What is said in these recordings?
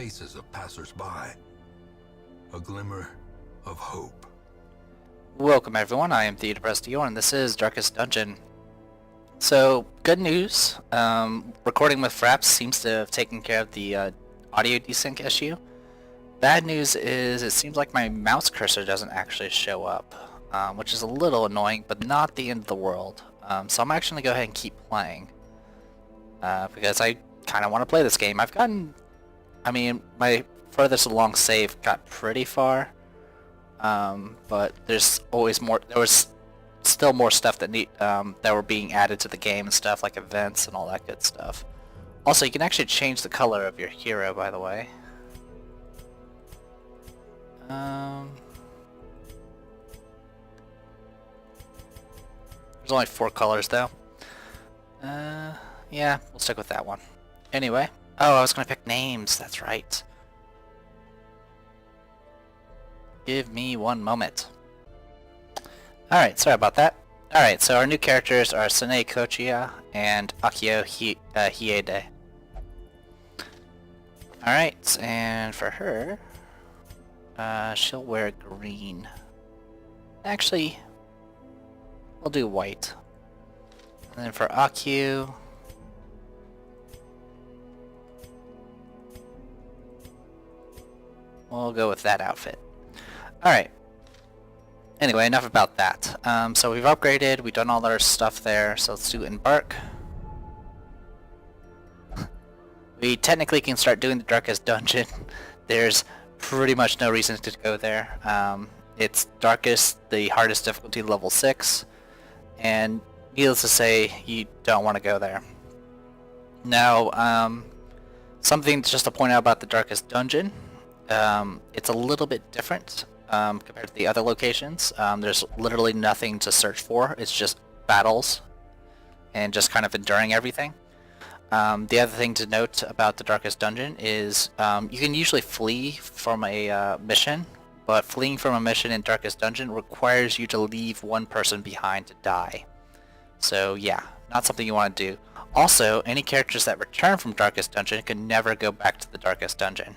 faces of passers-by. A glimmer of hope. Welcome everyone, I am the Depressed Dior and this is Darkest Dungeon. So, good news, recording with Fraps seems to have taken care of the audio desync issue. Bad news is it seems like my mouse cursor doesn't actually show up, which is a little annoying, but not the end of the world. So I'm actually going to go ahead and keep playing, because I kind of want to play this game. My furthest along save got pretty far. But there's always more. There was still more stuff that that were being added to the game and stuff like events and all that good stuff. Also, you can actually change the color of your hero, by the way. There's only 4 colors though. Yeah, we'll stick with that one. Anyway, oh, I was gonna pick names. That's right. Give me one moment. Alright, sorry about that. Alright, so our new characters are Sanae Kochiya and Akio Hiede. Alright, and for her, she'll wear green. Actually, we'll do white. And then for Akio, we'll go with that outfit. Alright. Anyway, enough about that. So we've upgraded, we've done all our stuff there, so let's do Embark. We technically can start doing the Darkest Dungeon. There's pretty much no reason to go there. It's Darkest, the hardest difficulty, level 6, and needless to say, you don't want to go there. Now, something just to point out about the Darkest Dungeon, it's a little bit different. Compared to the other locations. There's literally nothing to search for. It's just battles and just kind of enduring everything. The other thing to note about the Darkest Dungeon is you can usually flee from a mission, but fleeing from a mission in Darkest Dungeon requires you to leave one person behind to die. So yeah, not something you want to do. Also, any characters that return from Darkest Dungeon can never go back to the Darkest Dungeon.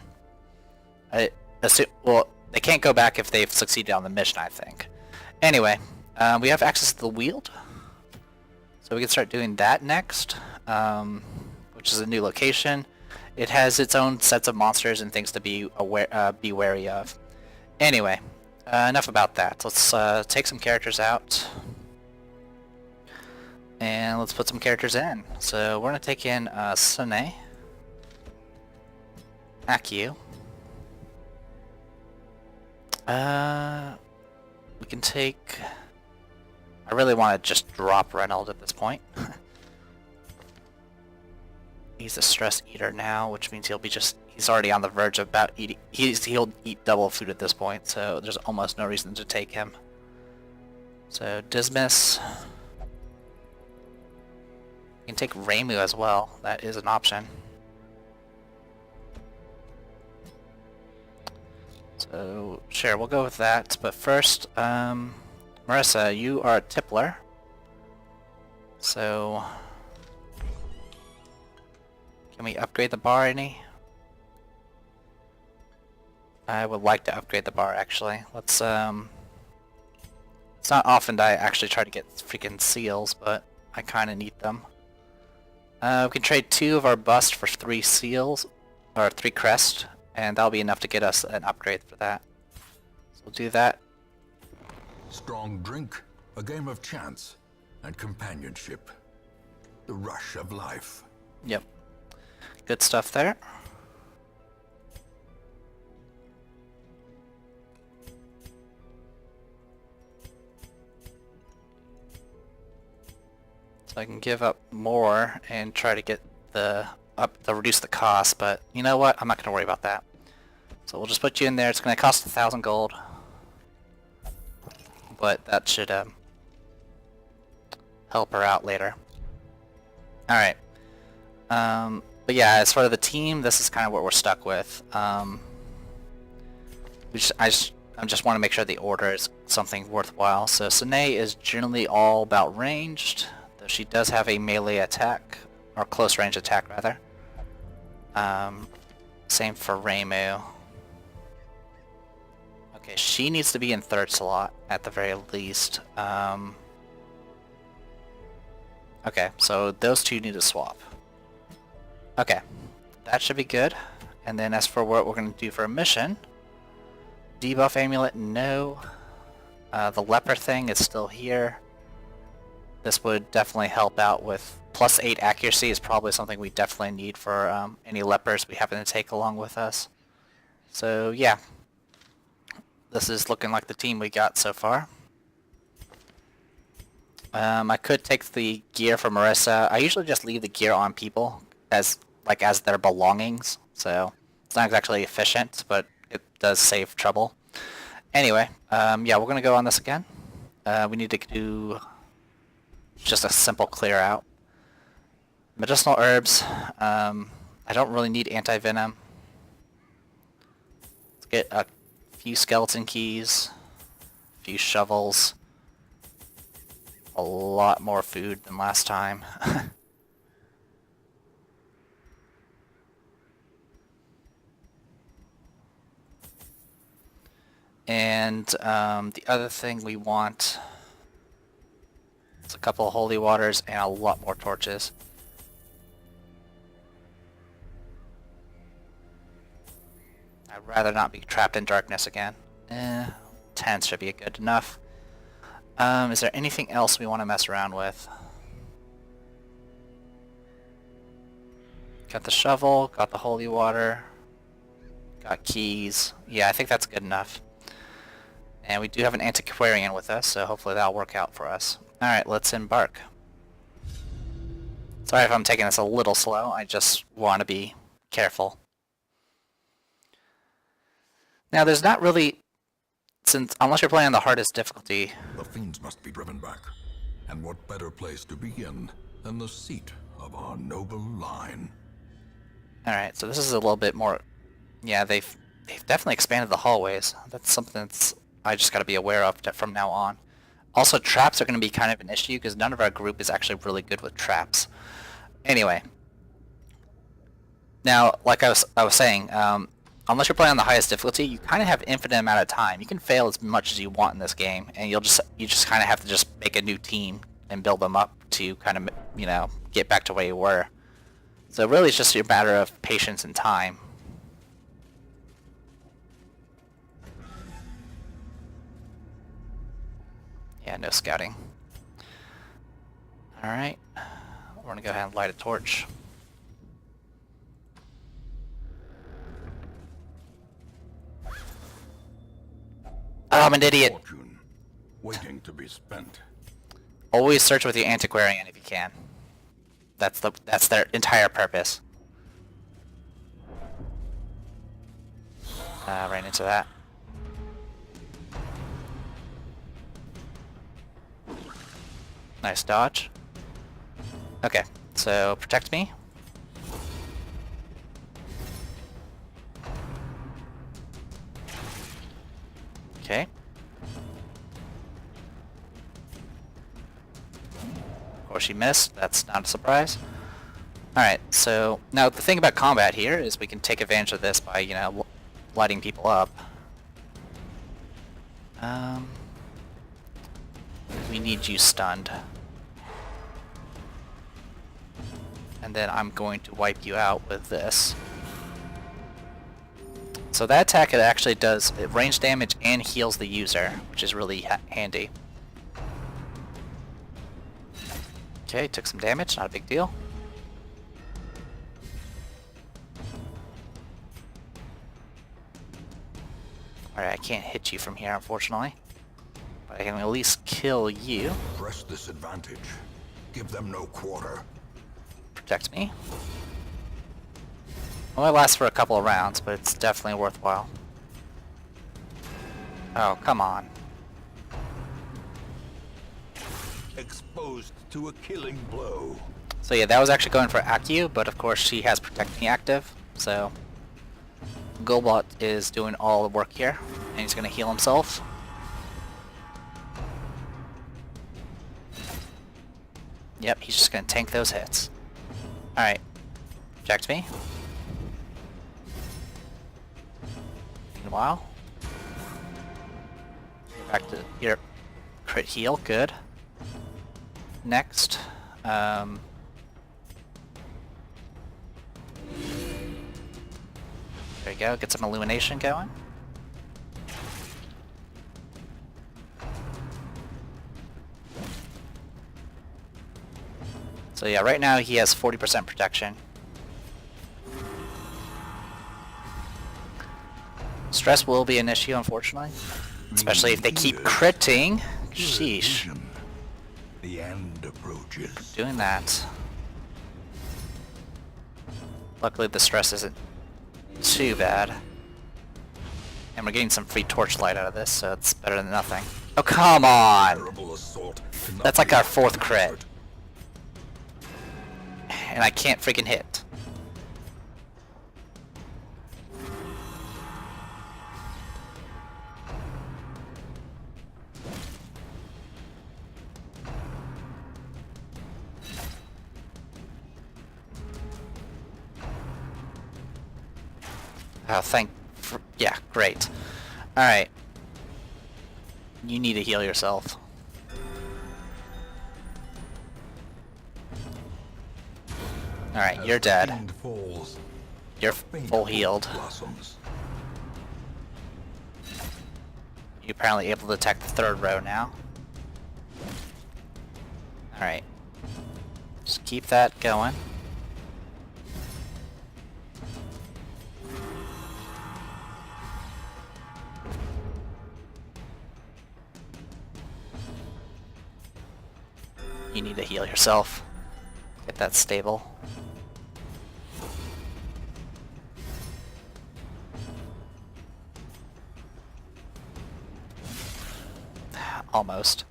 They can't go back if they've succeeded on the mission, I think. Anyway, we have access to the Weald, so we can start doing that next, which is a new location. It has its own sets of monsters and things to be wary of. Anyway, enough about that. Let's take some characters out, and let's put some characters in. So we're going to take in Sanae, Akio. We can take... I really want to just drop Reynold at this point. He's a stress eater now, which means he's already on the verge of about eating. He'll eat double food at this point, so there's almost no reason to take him. So Dismas. You can take Reimu as well. That is an option. So, sure, we'll go with that, but first, Marissa, you are a tippler. So, can we upgrade the bar any? I would like to upgrade the bar, actually. Let's, it's not often that I actually try to get freaking seals, but I kinda need them. We can trade 2 of our bust for 3 seals, or 3 crest. And that'll be enough to get us an upgrade for that. So we'll do that. Strong drink, a game of chance, and companionship. The rush of life. Yep. Good stuff there. So I can give up more and try to get to reduce the cost, but you know what? I'm not going to worry about that. So we'll just put you in there. It's going to cost 1,000 gold, but that should help her out later. All right. But yeah, as far as the team, this is kind of what we're stuck with. I just want to make sure the order is something worthwhile. So Sanae is generally all about ranged, though she does have a melee attack, or close range attack rather. Same for Reimu. Okay, she needs to be in third slot at the very least. Okay, so those two need to swap. Okay, that should be good. And then as for what we're going to do for a mission, debuff amulet, no. The leper thing is still here. This would definitely help out with +8 accuracy is probably something we definitely need for any lepers we happen to take along with us. So yeah, this is looking like the team we got so far. I could take the gear from Marissa. I usually just leave the gear on people as their belongings, so it's not exactly efficient, but it does save trouble. Anyway, yeah, we're gonna go on this again. We need to do just a simple clear out. Medicinal herbs. I don't really need anti-venom. Let's get a few skeleton keys, a few shovels, a lot more food than last time. And the other thing we want is a couple of holy waters and a lot more torches. I'd rather not be trapped in darkness again. 10 should be good enough. Is there anything else we want to mess around with? Got the shovel, got the holy water, got keys. Yeah, I think that's good enough. And we do have an antiquarian with us, so hopefully that'll work out for us. Alright, let's embark. Sorry if I'm taking this a little slow, I just want to be careful. Now there's not really, unless you're playing on the hardest difficulty. The fiends must be driven back. And what better place to begin than the seat of our noble line? Alright, so this is a little bit more, yeah, they've definitely expanded the hallways. That's something that's I just got to be aware of from now on. Also, traps are going to be kind of an issue because none of our group is actually really good with traps. Anyway, now, like I was saying, unless you're playing on the highest difficulty, you kind of have infinite amount of time. You can fail as much as you want in this game, and you just kind of have to just make a new team and build them up to kind of, you know, get back to where you were. So really, it's just a matter of patience and time. Yeah, no scouting. Alright, we're gonna go ahead and light a torch. Oh, I'm an idiot. Fortune, waiting to be spent. Always search with your antiquarian if you can. That's their entire purpose. Right into that. Nice dodge. Okay, so protect me. Okay. Of course she missed, that's not a surprise. Alright, so now the thing about combat here is we can take advantage of this by, you know, lighting people up. We need you stunned. And then I'm going to wipe you out with this. So that attack, it actually does range damage and heals the user, which is really handy. Okay, took some damage, not a big deal. Alright, I can't hit you from here, unfortunately. But I can at least kill you. Press this advantage. Give them no quarter. Protect me. Well, it lasts for a couple of rounds, but it's definitely worthwhile. Oh, come on. Exposed to a killing blow. So yeah, that was actually going for Akio, but of course she has Protect Me active, so Golbot is doing all the work here, and he's going to heal himself. Yep, he's just going to tank those hits. Alright, protect me. Meanwhile, back to your crit heal, good. Next, there you go, get some illumination going. So yeah, right now he has 40% protection. Stress will be an issue, unfortunately. Especially if they keep critting. Sheesh. The end approaches. Doing that. Luckily the stress isn't too bad. And we're getting some free torchlight out of this, so it's better than nothing. Oh, come on! That's like our 4th crit. And I can't freaking hit. Oh, yeah, great. Alright. You need to heal yourself. Alright, you're dead. You're full healed. You're apparently able to attack the 3rd row now. Alright. Just keep that going. You need to heal yourself. Get that stable. Almost.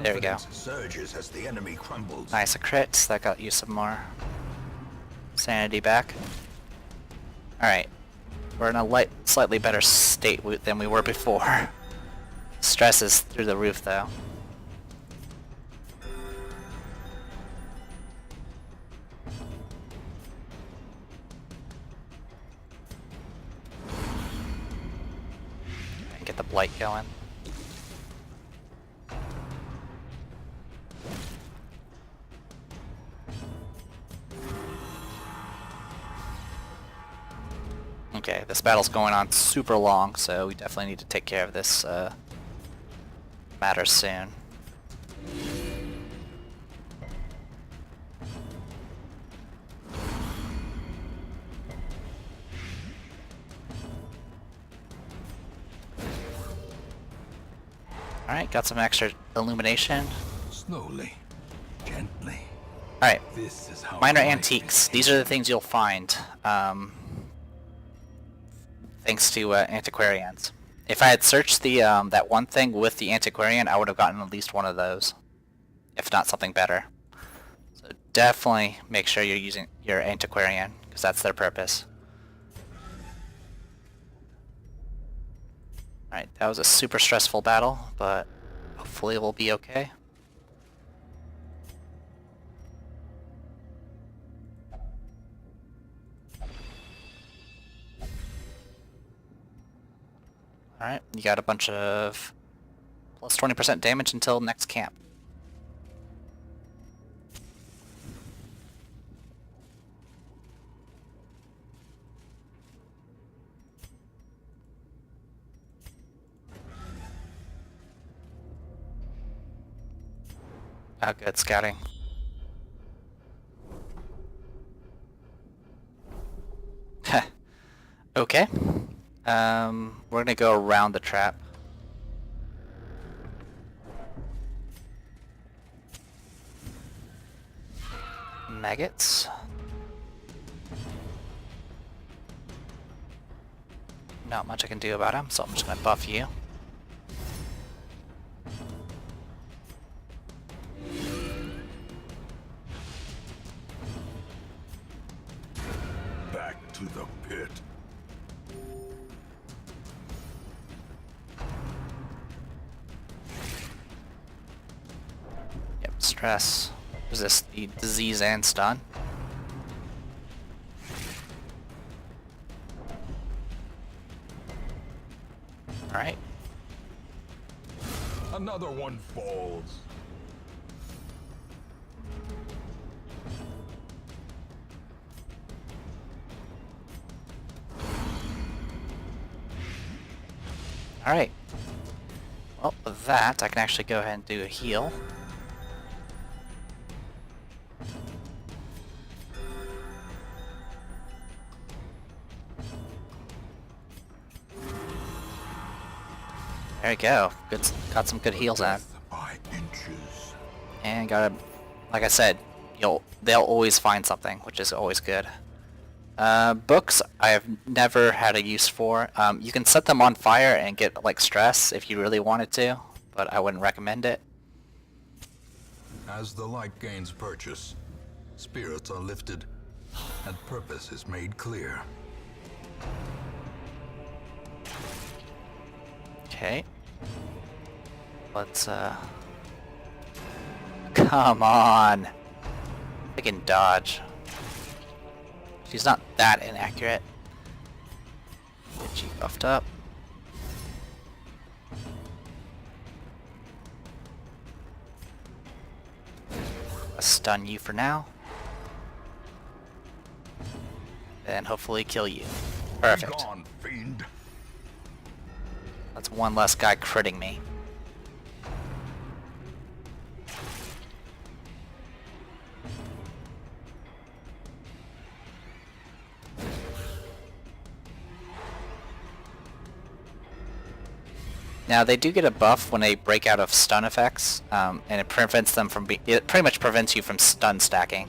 There we go. Surges as the enemy crumbles. Nice, a crit. That got you some more sanity back. Alright. We're in a slightly better state than we were before. Stress is through the roof, though. Get the blight going. Okay, this battle's going on super long, so we definitely need to take care of this matter soon. Alright, got some extra illumination. Slowly, gently. Alright, This is how minor I antiques. These are the things you'll find, thanks to antiquarians. If I had searched the that one thing with the antiquarian, I would have gotten at least one of those, if not something better. So definitely make sure you're using your antiquarian, because that's their purpose. Alright, that was a super stressful battle, but hopefully we'll be okay. Alright, you got a bunch of plus 20% damage until next camp. Oh, good scouting. Okay. We're gonna go around the trap. Maggots. Not much I can do about them, so I'm just gonna buff you. Back to the pit. Yep, stress. Resist the disease and stun. Alright. Another one falls. Alright. Well, with that, I can actually go ahead and do a heal. There you go. Good, got some good heals out. By inches. And got a, like I said, they'll always find something, which is always good. Books I have never had a use for. You can set them on fire and get like stress if you really wanted to, but I wouldn't recommend it. As the light gains purchase, spirits are lifted, and purpose is made clear. Okay. Let's come on. I can dodge. She's not that inaccurate. Get you buffed up. I'll stun you for now. And hopefully kill you. Perfect. Be gone, fiend. That's one less guy critting me. Now they do get a buff when they break out of stun effects, and it prevents them from it pretty much prevents you from stun stacking.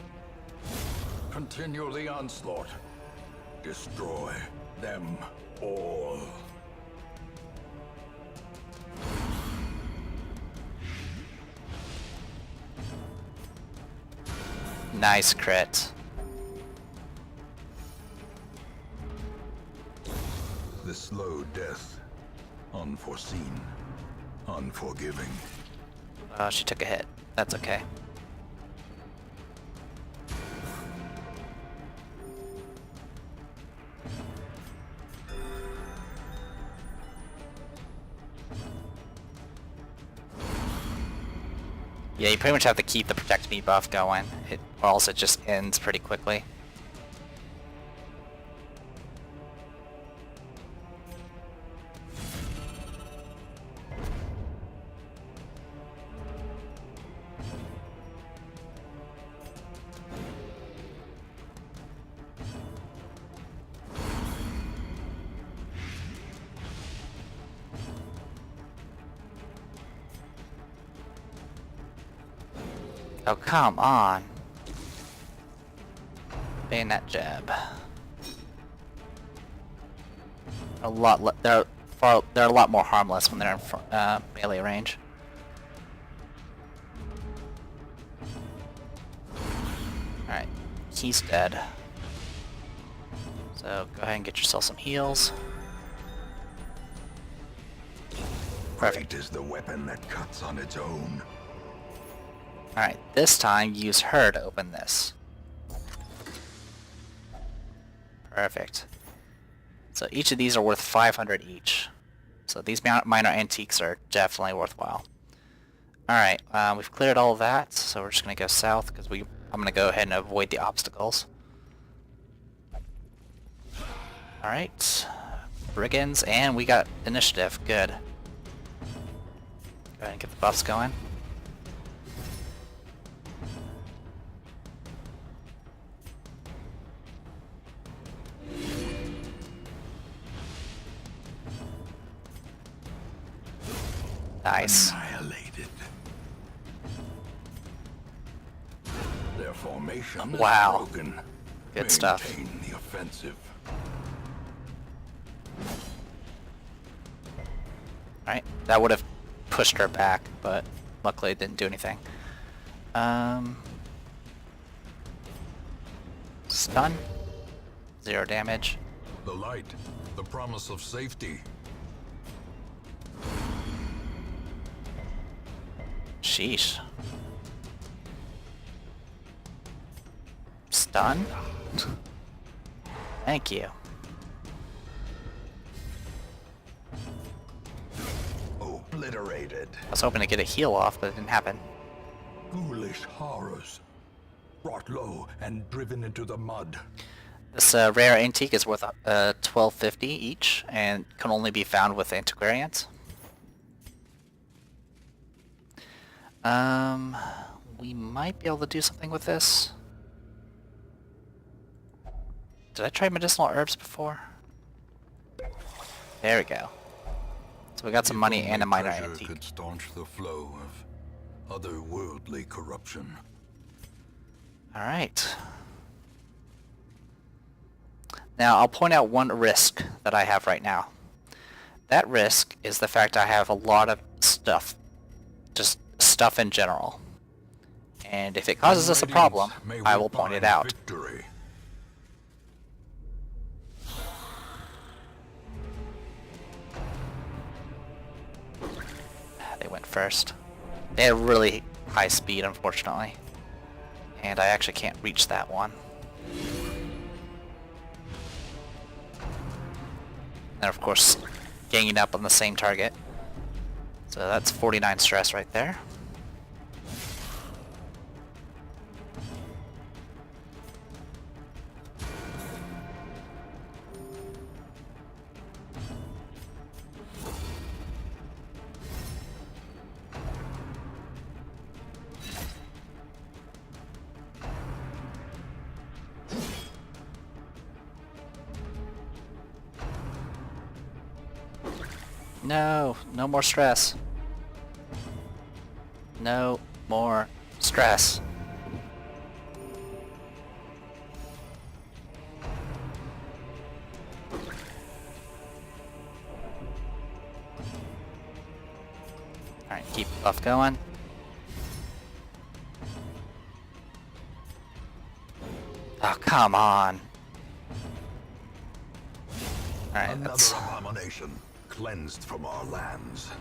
Continue the onslaught. Destroy them all. Nice crit. The slow death. Unforeseen. Unforgiving. She took a hit. That's okay. Yeah, you pretty much have to keep the Protect Me buff going, or else it just ends pretty quickly. Oh, come on. Bayonet jab. They're a lot more harmless when they're in melee range. Alright, he's dead. So go ahead and get yourself some heals. Perfect. Fate is the weapon that cuts on its own. Alright, this time use her to open this. Perfect. So each of these are worth 500 each. So these minor antiques are definitely worthwhile. Alright, we've cleared all of that, so we're just going to go south because I'm going to go ahead and avoid the obstacles. Alright, brigands, and we got initiative. Good. Go ahead and get the buffs going. Nice. Annihilated. Their formation Wow. is broken. Good stuff. Maintain the offensive. Alright, that would have pushed her back, but luckily it didn't do anything. Stun. 0 damage. The light, the promise of safety. Sheesh. Stun? Thank you. obliterated. I was hoping to get a heal off, but it didn't happen. Ghoulish horrors. Brought low and driven into the mud. This rare antique is worth $12.50 each, and can only be found with antiquarians. We might be able to do something with this. Did I try medicinal herbs before? There we go. So we got some money and a minor Treasure antique. could staunch the flow of otherworldly corruption. Alright. Now, I'll point out one risk that I have right now. That risk is the fact I have a lot of stuff. Just stuff in general. And if it causes us a problem, I will point it out. Victory. They went first. They had really high speed, unfortunately. And I actually can't reach that one. And of course, ganging up on the same target. So that's 49 stress right there. No, no more stress. No more stress. Alright, keep the buff going. Oh, come on. Alright, Another that's abomination cleansed from our lands.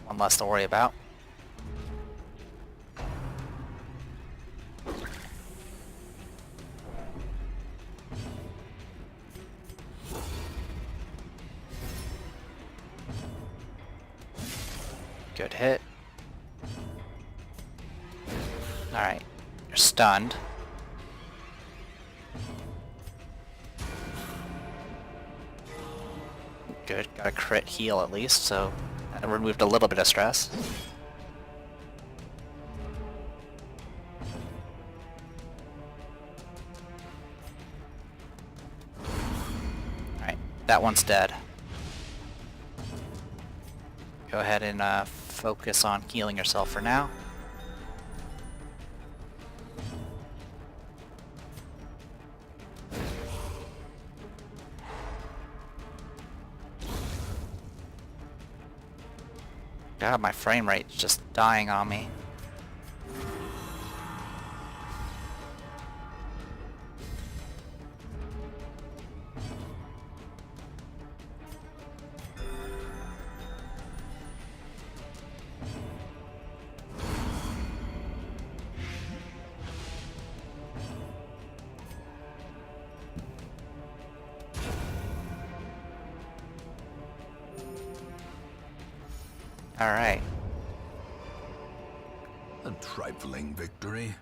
one less to worry about. Good hit. Alright, you're stunned. Good, got a crit heal at least, so that removed a little bit of stress. Alright, that one's dead. Go ahead and focus on healing yourself for now. God, my frame rate's just dying on me. Alright. A trifling victory,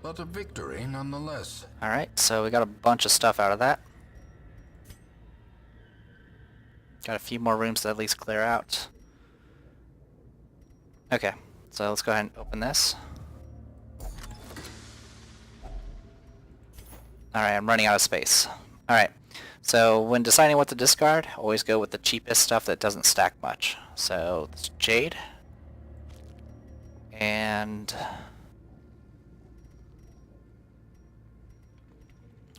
but a victory nonetheless. Alright, so we got a bunch of stuff out of that. Got a few more rooms to at least clear out. Okay, so let's go ahead and open this. Alright, I'm running out of space. Alright, so when deciding what to discard, always go with the cheapest stuff that doesn't stack much. So, it's Jade. And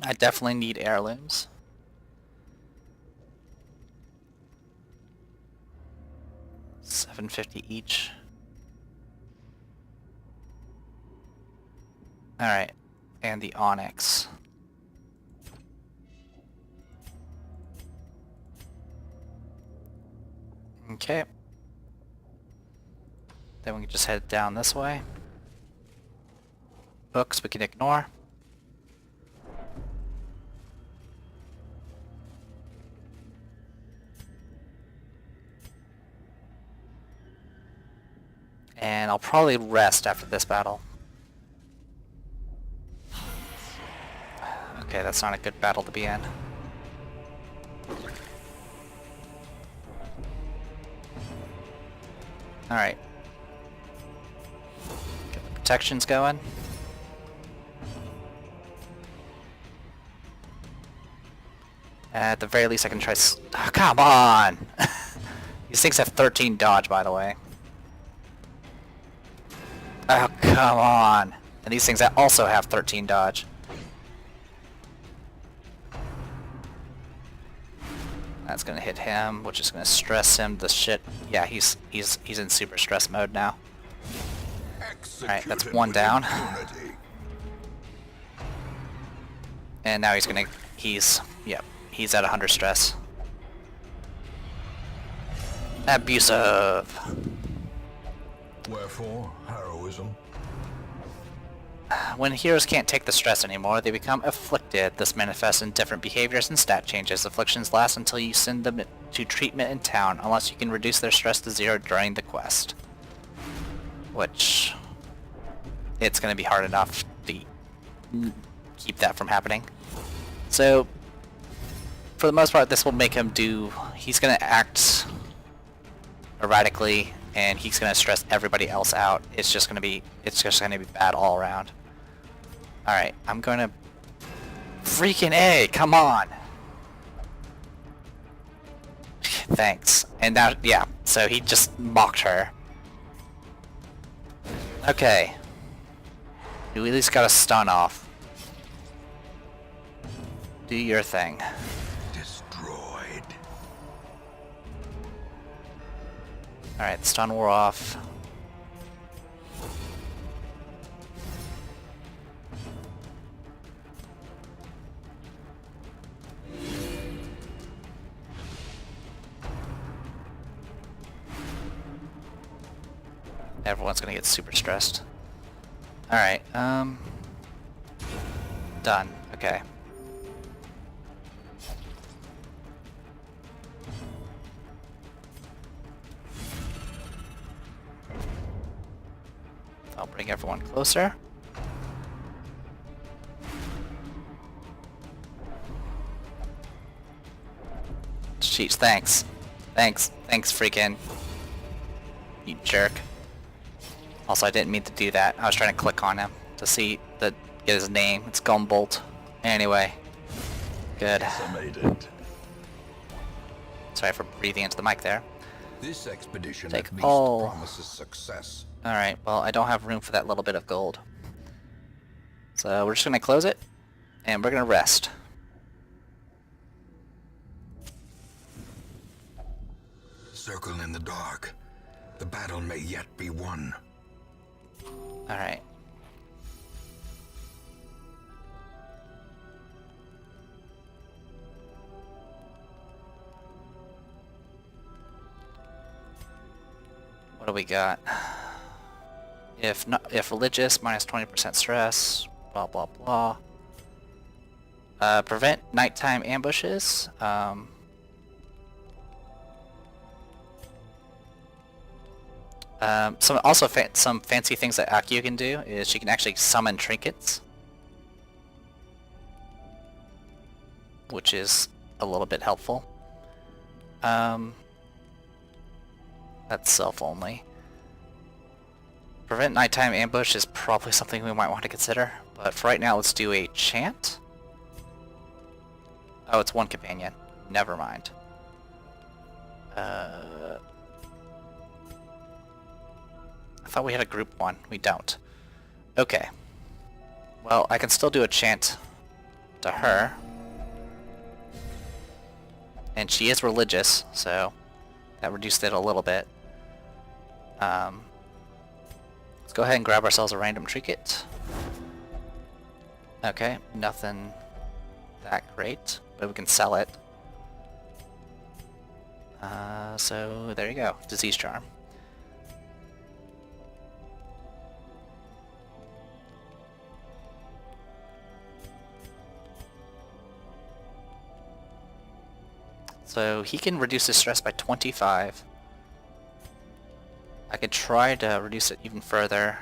I definitely need heirlooms. $7.50 each. Alright, and the onyx. Okay. Then we can just head down this way. Books we can ignore. And I'll probably rest after this battle. Okay, that's not a good battle to be in. Alright. Get the protections going. At the very least I can try oh, come on! These things have 13 dodge, by the way. Oh, come on! And these things that also have 13 dodge. That's gonna hit him, which is gonna stress him to shit. Yeah, he's in super stress mode now. Alright, that's one down. And now he's at 100 stress. Abusive. Wherefore, heroism? When heroes can't take the stress anymore, they become afflicted. This manifests in different behaviors and stat changes. Afflictions last until you send them to treatment in town, unless you can reduce their stress to 0 during the quest. Which, it's going to be hard enough to keep that from happening. So, for the most part, this will make him he's going to act erratically, and he's going to stress everybody else out. It's just going to be bad all around. Alright, I'm going to... Freaking A! Come on! Thanks. And now, yeah, so he just mocked her. Okay. You at least got a stun off. Do your thing. Destroyed. Alright, the stun wore off. Everyone's gonna get super stressed. Alright, done. Okay. I'll bring everyone closer. Jeez, thanks. Thanks, freaking... You jerk. Also, I didn't mean to do that. I was trying to click on him to get his name. It's Gumbolt. Anyway. Good. Decimated. Sorry for breathing into the mic there. This expedition Take at least all. promises success. Alright, well, I don't have room for that little bit of gold. So we're just going to close it, and we're going to rest. Circle in the dark. The battle may yet be won. Alright. What do we got? If religious, minus 20% stress, blah blah blah. Prevent nighttime ambushes. Some fancy things that Accio can do is she can actually summon trinkets, which is a little bit helpful. That's self-only. Prevent nighttime ambush is probably something we might want to consider, but for right now let's do a chant. Oh, it's one companion. Never mind. I thought we had a group one. We don't. Okay. Well, I can still do a chant to her. And she is religious, so that reduced it a little bit. Let's go ahead and grab ourselves a random trinket. Okay, nothing that great, but we can sell it. So there you go, disease charm. So he can reduce his stress by 25. I could try to reduce it even further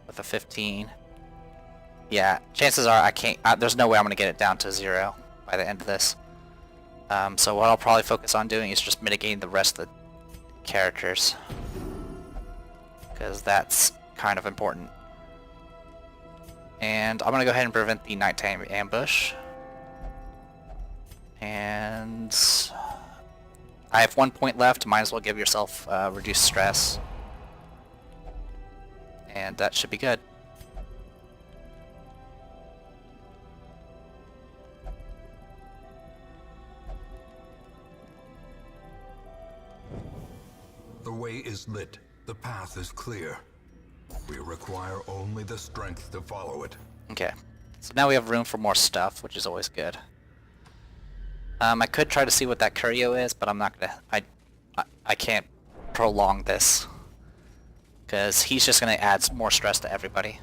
with a 15. Yeah, chances are I can't, there's no way I'm going to get it down to 0 by the end of this. So what I'll probably focus on doing is just mitigating the rest of the characters, because that's kind of important. And I'm going to go ahead and prevent the nighttime ambush. And I have 1 point left. Might as well give yourself reduced stress. And that should be good. The way is lit. The path is clear. We require only the strength to follow it. Okay. So now we have room for more stuff, which is always good. I could try to see what that curio is, but I'm not gonna. I can't prolong this, because he's just gonna add more stress to everybody.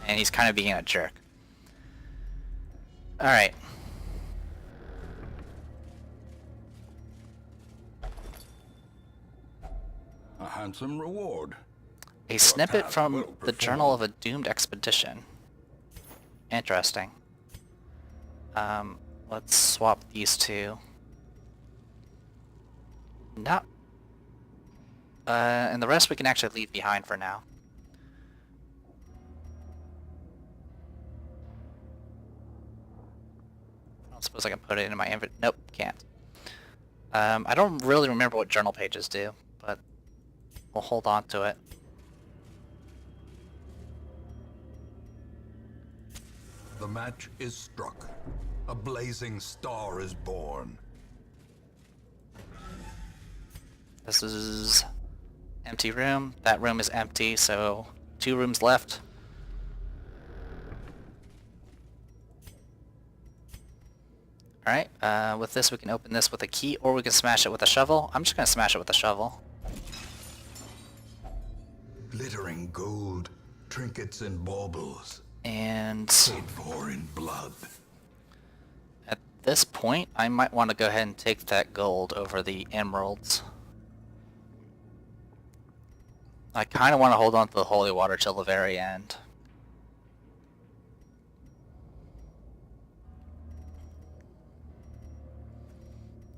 And he's kind of being a jerk. All right. A handsome reward. A snippet task from well the performed. Journal of a Doomed Expedition. Interesting. Let's swap these two. No. And the rest we can actually leave behind for now. I don't suppose I can put it in my inventory. Nope, can't. I don't really remember what journal pages do, but we'll hold on to it. The match is struck. A blazing star is born. This is empty room. That room is empty, so 2 rooms left. Alright, with this we can open this with a key, or we can smash it with a shovel. I'm just gonna smash it with a shovel. Glittering gold, trinkets and baubles, And paid for in blood. at this point, I might want to go ahead and take that gold over the emeralds. I kind of want to hold on to the holy water till the very end.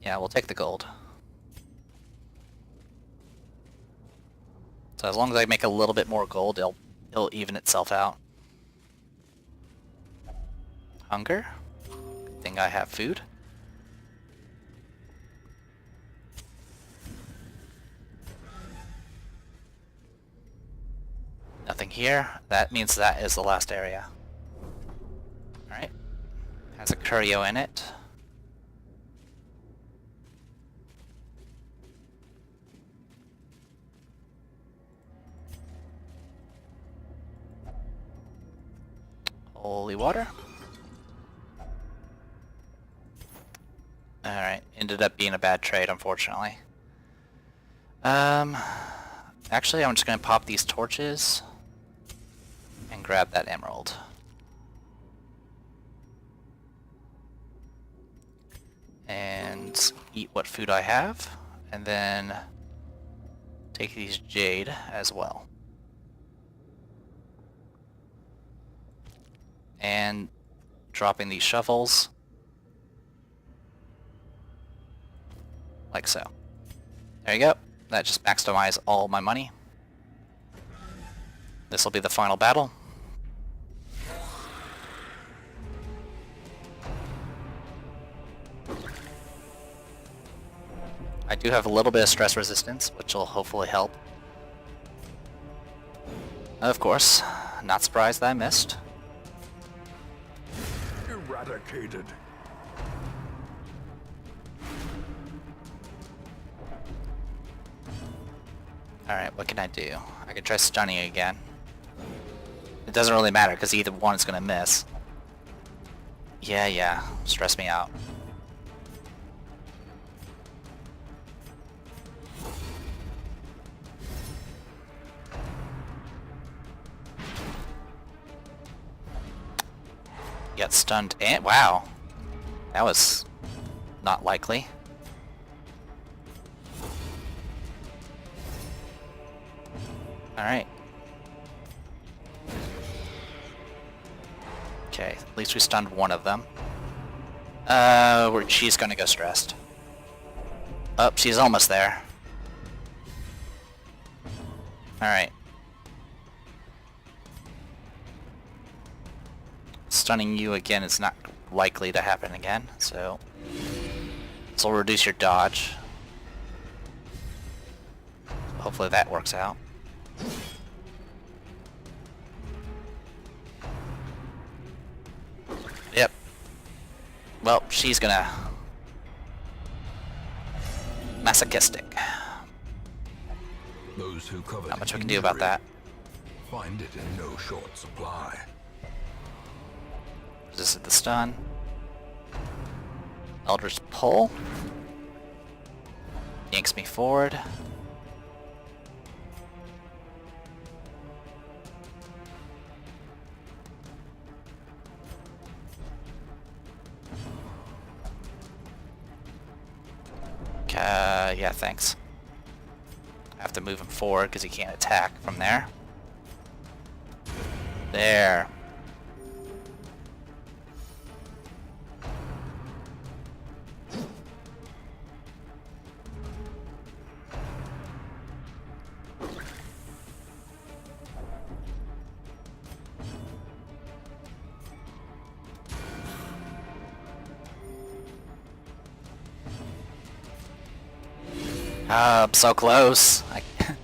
Yeah, we'll take the gold. So as long as I make a little bit more gold, it'll even itself out. Hunger. Good thing I have food. Nothing here. That means that is the last area. Alright. Has a curio in it. Holy water. Alright, ended up being a bad trade, unfortunately. Actually, I'm just gonna pop these torches and grab that emerald. And eat what food I have, and then take these jade as well. And dropping these shovels like so. There you go. That just maximized all my money. This will be the final battle. I do have a little bit of stress resistance, which will hopefully help. Of course, not surprised that I missed. Eradicated. Alright, what can I do? I can try stunning again. It doesn't really matter, because either one is going to miss. Yeah, stress me out. Get stunned and wow. That was not likely. Alright. Okay, at least we stunned one of them. She's gonna go stressed. Oh, she's almost there. Alright. Stunning you again is not likely to happen again, so this will reduce your dodge. Hopefully that works out. Yep. Well, she's gonna... masochistic. Those who covet Not much we can do about that. find it in no short supply. Resisted the stun. Eldritch Pull. Yanks me forward. Yeah, thanks. I have to move him forward because he can't attack from there. There. I'm so close. Can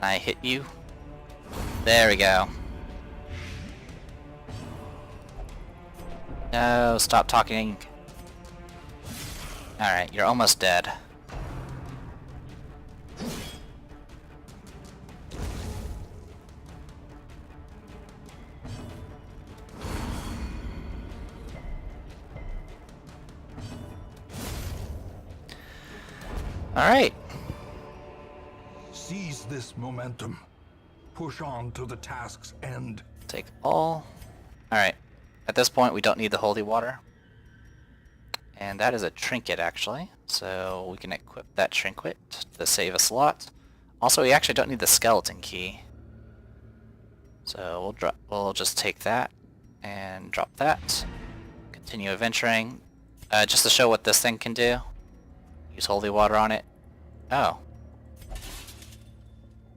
I hit you? There we go. No, stop talking. Alright, you're almost dead. Alright. Seize this momentum. Push on to the task's end. Take all. Alright. At this point we don't need the holy water. And that is a trinket actually. So we can equip that trinket to save us a lot. Also we actually don't need the skeleton key. So we'll just take that and drop that. Continue adventuring. Just to show what this thing can do. Use holy water on it. Oh.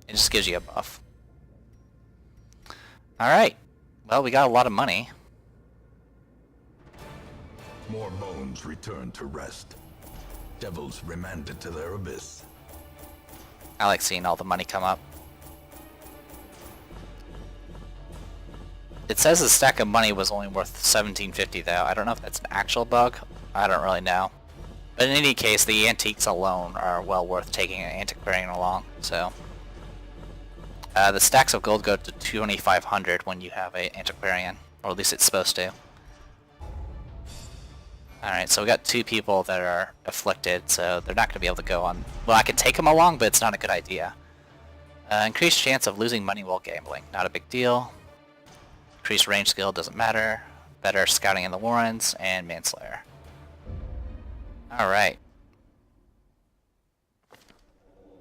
It just gives you a buff. Alright. Well, we got a lot of money. More bones returned to rest. Devils remanded to their abyss. I like seeing all the money come up. It says the stack of money was only worth $17.50 though. I don't know if that's an actual bug. I don't really know. But in any case, the antiques alone are well worth taking an antiquarian along, so... the stacks of gold go to 2,500 when you have an antiquarian, or at least it's supposed to. Alright, so we got two people that are afflicted, so they're not going to be able to go on... Well, I could take them along, but it's not a good idea. Increased chance of losing money while gambling. Not a big deal. Increased range skill, doesn't matter. Better scouting in the Warrens, and Manslayer. Alright.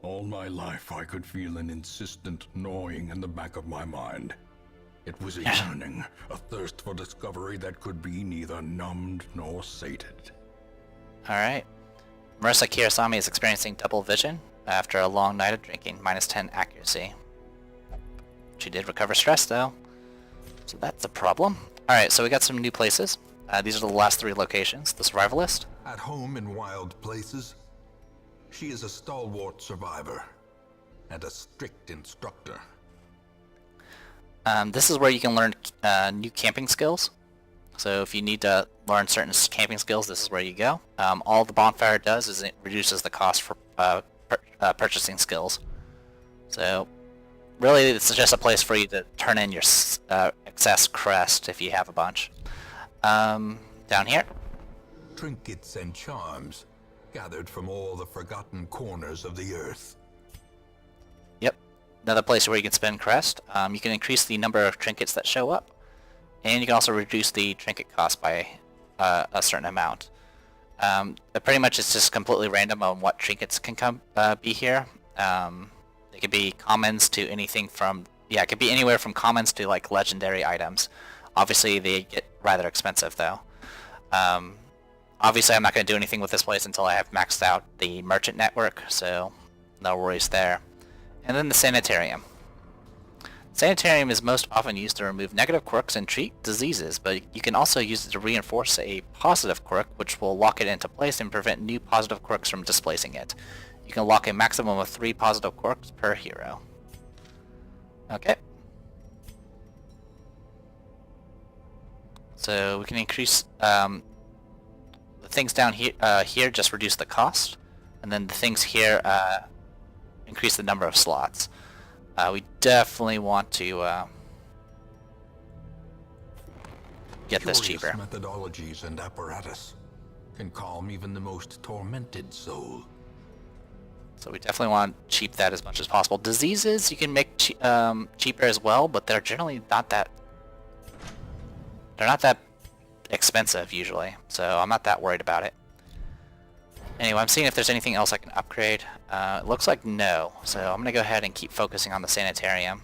All my life I could feel an insistent gnawing in the back of my mind. It was a yearning, a thirst for discovery that could be neither numbed nor sated. Alright. Marissa Kirasami is experiencing double vision after a long night of drinking, -10 accuracy. She did recover stress though, so that's a problem. Alright, so we got some new places. These are the last 3 locations. The Survivalist. At home in wild places, she is a stalwart survivor and a strict instructor. This is where you can learn new camping skills. So if you need to learn certain camping skills, this is where you go. All the bonfire does is it reduces the cost for purchasing skills. So really it's just a place for you to turn in your excess crest if you have a bunch. Down here. Trinkets and charms gathered from all the forgotten corners of the earth. Yep. Another place where you can spend crest. You can increase the number of trinkets that show up. And you can also reduce the trinket cost by a certain amount. Pretty much it's just completely random on what trinkets can be here. They could be commons to anything from, yeah, it could be anywhere from commons to like legendary items. Obviously they get rather expensive though. Obviously I'm not going to do anything with this place until I have maxed out the merchant network, so no worries there. And then the sanitarium. Sanitarium is most often used to remove negative quirks and treat diseases, but you can also use it to reinforce a positive quirk, which will lock it into place and prevent new positive quirks from displacing it. You can lock a maximum of 3 positive quirks per hero. Okay. So we can increase the things down here. Here just reduce the cost, and then the things here increase the number of slots. We definitely want to get this cheaper. Methodologies and apparatus can calm even the most tormented soul. So we definitely want to cheap that as much as possible. Diseases you can make cheaper as well, but they're generally not that. They're not that expensive usually, so I'm not that worried about it. Anyway, I'm seeing if there's anything else I can upgrade. It looks like no, so I'm going to go ahead and keep focusing on the sanitarium,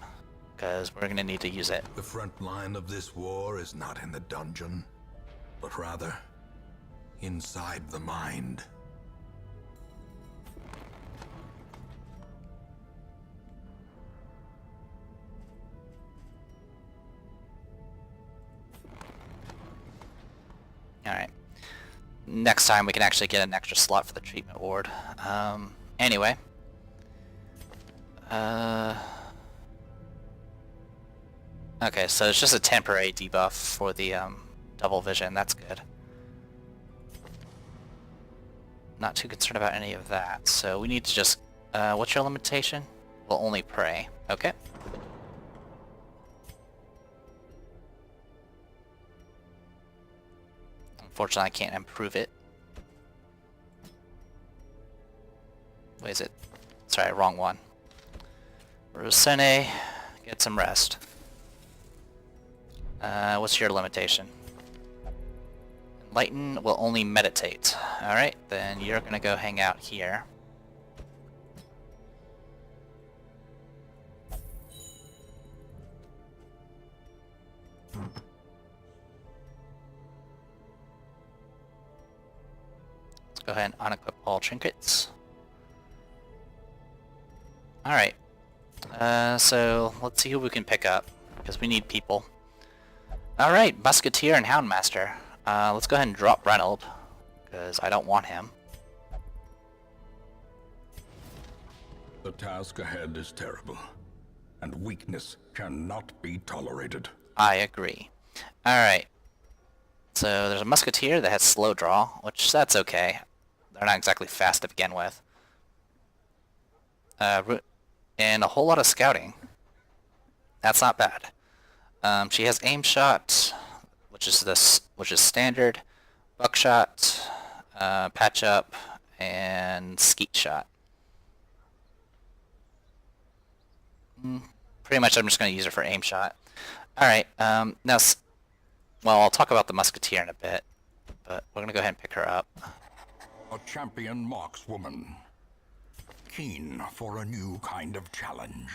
because we're going to need to use it. The front line of this war is not in the dungeon, but rather inside the mind. Alright. Next time we can actually get an extra slot for the treatment ward. Anyway. Okay, so it's just a temporary debuff for the double vision. That's good. Not too concerned about any of that. So we need to just... what's your limitation? We'll only pray. Okay. Unfortunately, I can't improve it. Wait, is it? Sorry, wrong one. Rosene, get some rest. What's your limitation? Enlighten will only meditate. Alright, then you're gonna go hang out here. Go ahead and unequip all trinkets. Alright. So let's see who we can pick up, because we need people. Alright, Musketeer and Houndmaster. Let's go ahead and drop Reynold, because I don't want him. The task ahead is terrible, and weakness cannot be tolerated. I agree. Alright. So there's a Musketeer that has slow draw, which that's okay. They're not exactly fast to begin with. And a whole lot of scouting. That's not bad. She has aim shot, which is standard, buckshot, patch up, and skeet shot. Pretty much, I'm just going to use her for aim shot. All right. Now, well, I'll talk about the Musketeer in a bit, but we're going to go ahead and pick her up. A champion markswoman, keen for a new kind of challenge.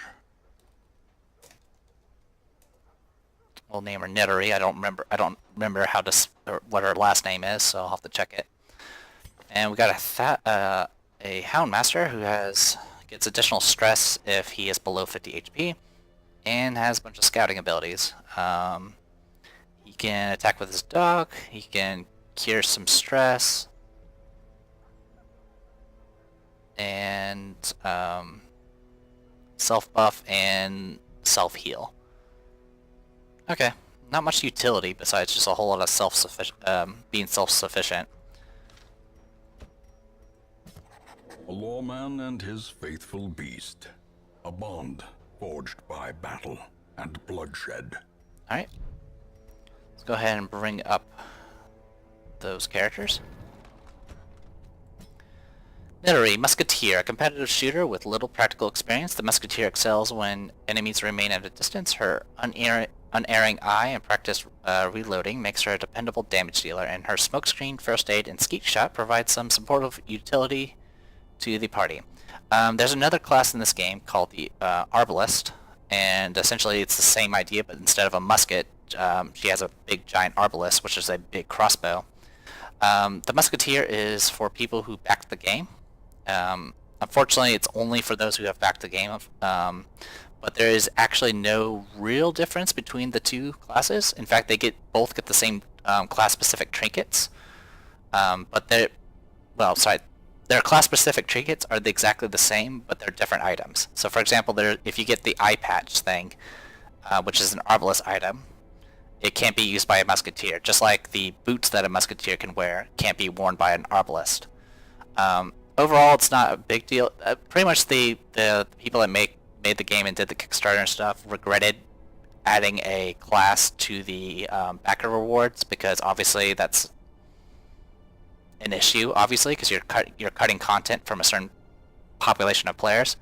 We'll name her Nidori. I don't remember how to or what her last name is, so I'll have to check it. And we got a Houndmaster who gets additional stress if he is below 50 HP, and has a bunch of scouting abilities. He can attack with his dog. He can cure some stress. And self-buff and self-heal. Okay, not much utility besides just a whole lot of being self-sufficient. A lawman and his faithful beast. A bond forged by battle and bloodshed. Alright. Let's go ahead and bring up those characters. Nidori, Musketeer, a competitive shooter with little practical experience. The Musketeer excels when enemies remain at a distance. Her unerring eye and practice reloading makes her a dependable damage dealer, and her smokescreen, first aid, and skeet shot provide some supportive utility to the party. There's another class in this game called the Arbalist, and essentially it's the same idea, but instead of a musket, she has a big giant arbalist, which is a big crossbow. The Musketeer is for people who backed the game. Unfortunately, it's only for those who have backed the game, but there is actually no real difference between the two classes. In fact, they both get the same class-specific trinkets, but their class-specific trinkets are exactly the same, but they're different items. So, for example, if you get the eye patch thing, which is an arbalist item, it can't be used by a musketeer, just like the boots that a musketeer can wear can't be worn by an arbalist. Overall, it's not a big deal. Pretty much the people that made the game and did the Kickstarter and stuff regretted adding a class to the backer rewards, because obviously that's an issue, obviously, because you're cutting content from a certain population of players.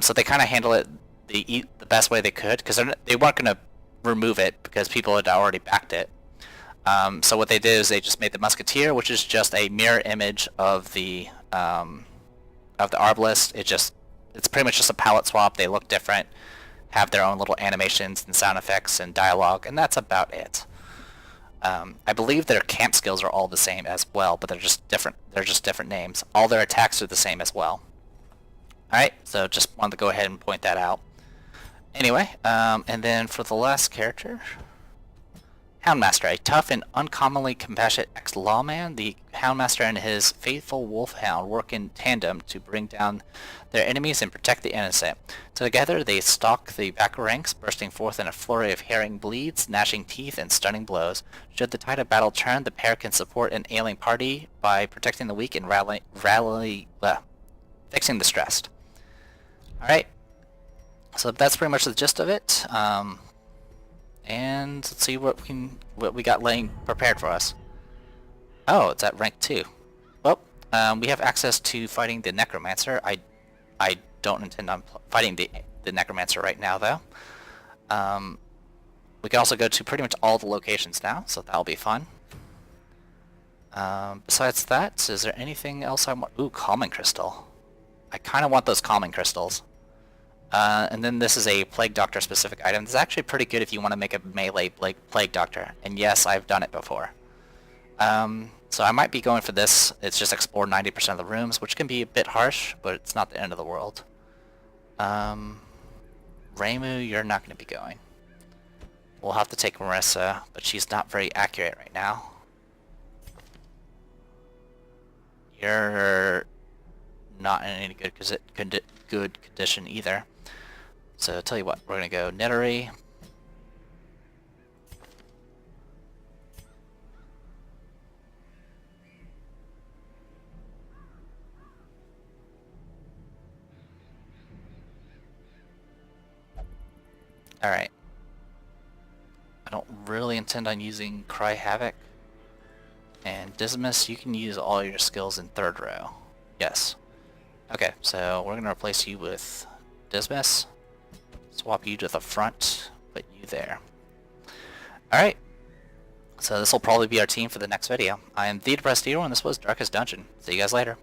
So they kind of handle it the best way they could, because they weren't going to remove it because people had already backed it. So what they did is they just made the Musketeer, which is just a mirror image of the Arbalist. It's pretty much just a palette swap. They look different, have their own little animations and sound effects and dialogue, and that's about it. I believe their camp skills are all the same as well, but they're just different. They're just different names. All their attacks are the same as well. Alright, so just wanted to go ahead and point that out. Anyway, and then for the last character, Houndmaster, a tough and uncommonly compassionate ex-lawman. The Houndmaster and his faithful wolfhound work in tandem to bring down their enemies and protect the innocent. Together they stalk the back ranks, bursting forth in a flurry of harrowing bleeds, gnashing teeth, and stunning blows. Should the tide of battle turn, the pair can support an ailing party by protecting the weak and fixing the stressed. Alright, so that's pretty much the gist of it. And let's see what we got laying prepared for us. Oh, it's at rank 2. Well, we have access to fighting the Necromancer. I don't intend on fighting the Necromancer right now, though. We can also go to pretty much all the locations now, so that'll be fun. Besides that, is there anything else I want? Ooh, Calming Crystal. I kind of want those Calming Crystals. And then this is a Plague Doctor specific item. It's actually pretty good if you want to make a melee Plague Doctor. And yes, I've done it before. So I might be going for this. It's just explore 90% of the rooms, which can be a bit harsh, but it's not the end of the world. Reimu, you're not going to be going. We'll have to take Marissa, but she's not very accurate right now. You're not in any good condition either. So tell you what, we're gonna go Nettery. Alright. I don't really intend on using Cry Havoc. And Dismas, you can use all your skills in third row. Yes. Okay, so we're gonna replace you with Dismas. Swap you to the front, put you there. Alright, so this will probably be our team for the next video. I am The Depressed Hero, and this was Darkest Dungeon. See you guys later.